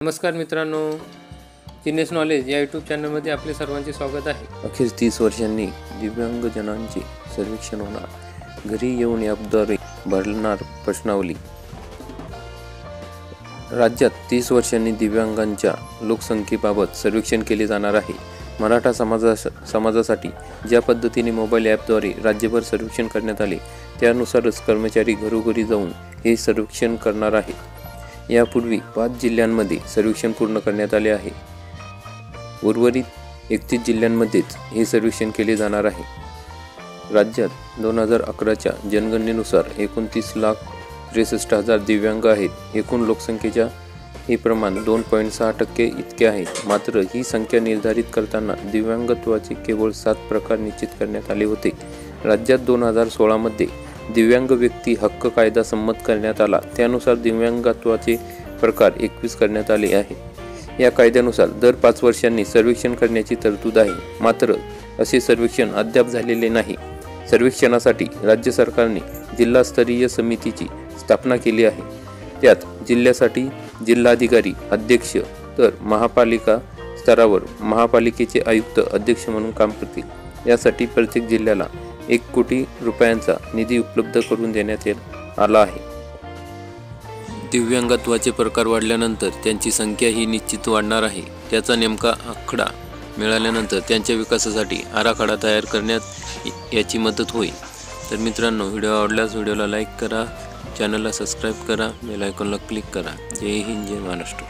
नमस्कार मित्रांनो, जिनेस नॉलेज या यूट्यूब चॅनलमध्ये आपले सर्वांचे स्वागत आहे। अखेर 30 वर्षांनी दिव्यांगजनांचे सर्वेक्षण होणार। घरी येऊन ॲपद्वारे भरणार प्रश्नावली। राज्यात 30 वर्षांनी दिव्यांगांच्या लोकसंख्येबाबत सर्वेक्षण केले जाणार आहे। मराठा समाजासाठी ज्या पद्धतीने मोबाईल ॲपद्वारे राज्यभर सर्वेक्षण करण्यात आले, त्यानुसारच कर्मचारी घरोघरी जाऊन हे सर्वेक्षण करणार आहेत। यापूर्वी 5 जिल्ह्यांमध्ये सर्वेक्षण पूर्ण करण्यात आले आहे। उर्वरित 31 जिल्ह्यांमध्येच हे सर्वेक्षण केले जाणार आहे। राज्यात 2011च्या जनगणनेनुसार 29,63,000 दिव्यांग आहेत। एकूण लोकसंख्येच्या हे प्रमाण 2.6% इतके आहे। मात्र ही संख्या निर्धारित करताना दिव्यांगत्वाचे केवळ 7 प्रकार निश्चित करण्यात आले होते। राज्यात 2016 मध्ये दिव्यांग व्यक्ती हक्क कायदा संमत करण्यात आला, त्यानुसार दिव्यांगत्वाचे प्रकार 21 करण्यात आले आहे। या कायद्यानुसार दर 5 वर्षांनी सर्वेक्षण करण्याची तरतूद आहे। मात्र असे सर्वेक्षण अद्याप झालेले नाही। सर्वेक्षणासाठी राज्य सरकारने जिल्हास्तरीय समितीची स्थापना केली आहे। त्यात जिल्ह्यासाठी जिल्हाधिकारी अध्यक्ष, तर महापालिका स्तरावर महापालिकेचे आयुक्त अध्यक्ष म्हणून काम करतील। यासाठी प्रत्येक जिल्ह्याला 1 कोटी रुपयांचा निधी उपलब्ध करून देण्यात आला आहे। दिव्यांगत्वाचे प्रकार वाढल्यानंतर त्यांची संख्या ही निश्चित वाढणार आहे। त्याचा नेमका आकडा मिळाल्यानंतर त्यांच्या विकासासाठी आराखडा तयार करण्यात याची मदत होईल। तर मित्रांनो, व्हिडिओ आवडल्यास व्हिडिओला लाईक करा, चॅनलला सबस्क्राईब करा, बेल आयकॉनला क्लिक करा। जय हिंद, जय महाराष्ट्र।